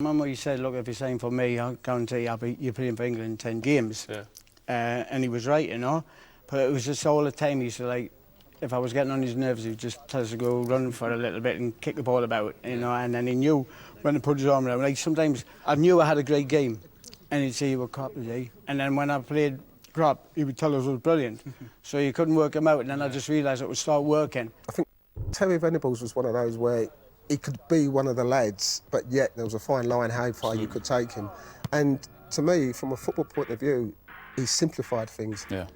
Mum always said, look, if you're saying for me, I guarantee you're playing for England in 10 games. Yeah. And he was right, you know. But it was just all the time he used to, like, if I was getting on his nerves, he'd just tell us to go run for a little bit and kick the ball about, you know. And then he knew when to put his arm around. Like, sometimes I knew I had a great game, and he'd say you were crap today. And then when I played crap, he would tell us it was brilliant. So you couldn't work him out, and then I just realised it would start working. I think Terry Venables was one of those where he could be one of the lads, but yet there was a fine line how far you could take him. And to me, from a football point of view, he simplified things. Yeah.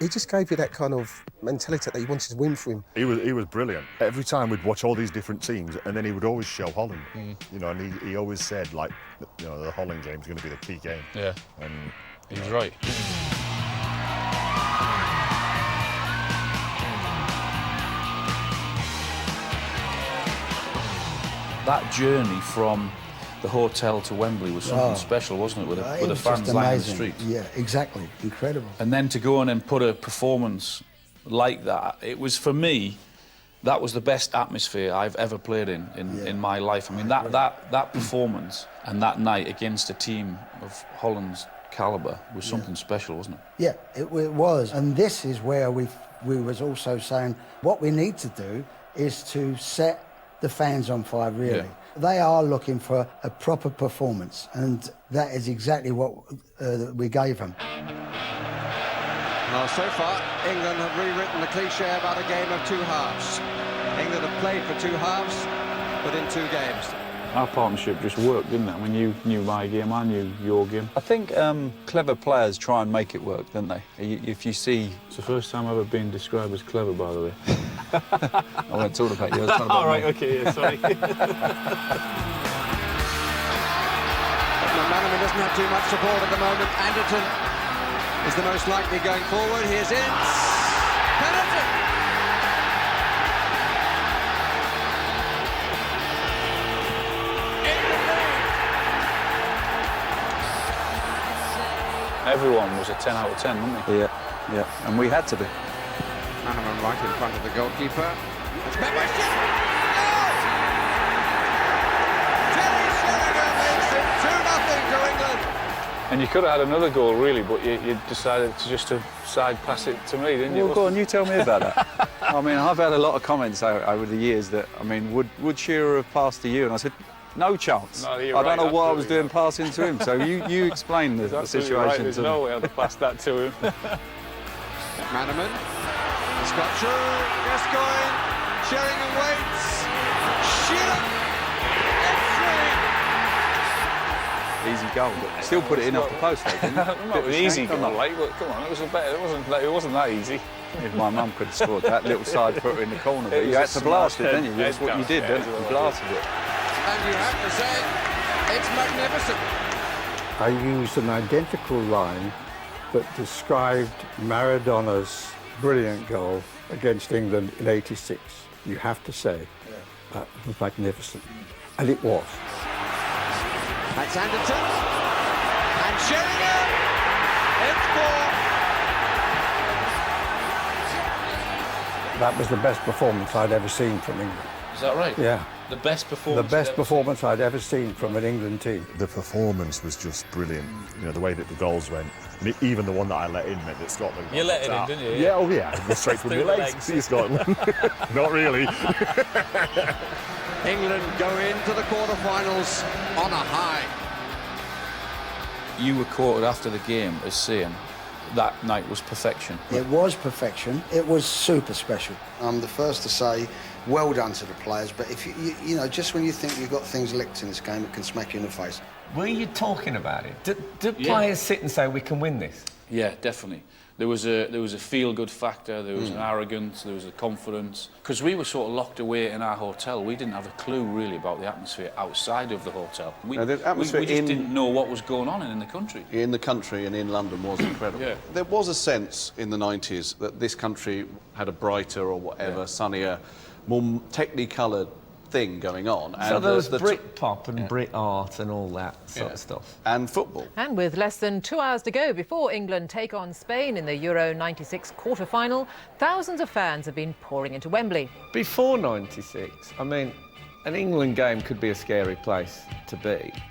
He just gave you that kind of mentality that you wanted to win for him. He was brilliant. Every time we'd watch all these different teams, and then he would always show Holland. You know, and he always said, like, you know, the Holland game is going to be the key game. Yeah. And he was right. That journey from the hotel to Wembley was something special, wasn't it? With the fans lining the streets. Yeah, exactly. Incredible. And then to go on and put a performance like that, it was, for me, that was the best atmosphere I've ever played in my life. I mean, that performance and that night against a team of Holland's calibre was something special, wasn't it? Yeah, it was. And this is where we was also saying what we need to do is to set the fans on fire, really. Yeah. They are looking for a proper performance, and that is exactly what we gave them. Well, so far, England have rewritten the cliché about a game of two halves. England have played for two halves, but in two games. Our partnership just worked, didn't it? I mean, you knew my game, I knew your game. I think clever players try and make it work, don't they? If you see... It's the first time I've ever been described as clever, by the way. I won't talk about you. All right, OK, yeah, sorry. McManaman doesn't have too much support at the moment. Anderton is the most likely going forward. Here's Ince. Penalty! Everyone was a 10 out of 10, wasn't they? Yeah, and we had to be. McManaman right in front of the goalkeeper. It's met by Shearer. Terry Shearer makes it 2-0 to England. And you could have had another goal, really, but you decided to side pass it to me, didn't you? Well, go on, you tell me about that. I mean, I've had a lot of comments over the years that, I mean, would Shearer have passed to you? And I said, no chance. No, I don't know what I was doing passing to him. So you explain the situation. Right. There's no way I'd have passed that to him. McManaman. It's got through. Gascoigne. Sheringham waits. Shearer. It's Easy goal, but still put it in off the post, though, didn't it? Not an easy goal, like, but come on, it wasn't that easy. If my mum could have scored that little side footer in the corner, but you had to blast it, didn't you? That's what you did, didn't you? You blasted it. And you have to say, it's magnificent. I used an identical line that described Maradona's brilliant goal against England in '86. You have to say that was magnificent. And it was. That's Anderton. And Sheringham. It's 4. That was the best performance I'd ever seen from England. Is that right? Yeah. The best performance? The best performance I'd ever seen from an England team. the performance was just brilliant. You know, the way that the goals went. And even the one that I let in meant that Scotland... You let it in, didn't you? Yeah, oh yeah. It was straight from your legs. See Scotland. Not really. England go into the quarterfinals on a high. You were quoted after the game as saying that night was perfection. It was perfection. It was super special. I'm the first to say well done to the players, but if you know, just when you think you've got things licked in this game, it can smack you in the face. Were you talking about it? Do players sit and say we can win this? Yeah, definitely. There was a feel-good factor, there was an arrogance, there was a confidence. Because we were sort of locked away in our hotel. We didn't have a clue, really, about the atmosphere outside of the hotel. We just didn't know what was going on in the country. In the country and in London was incredible. Yeah. There was a sense in the 90s that this country had a brighter or whatever, sunnier, more technically-coloured thing going on. So and there was Brit-pop and Brit-art and all that sort of stuff. And football. And with less than 2 hours to go before England take on Spain in the Euro '96 quarter-final, thousands of fans have been pouring into Wembley. Before '96, I mean, an England game could be a scary place to be.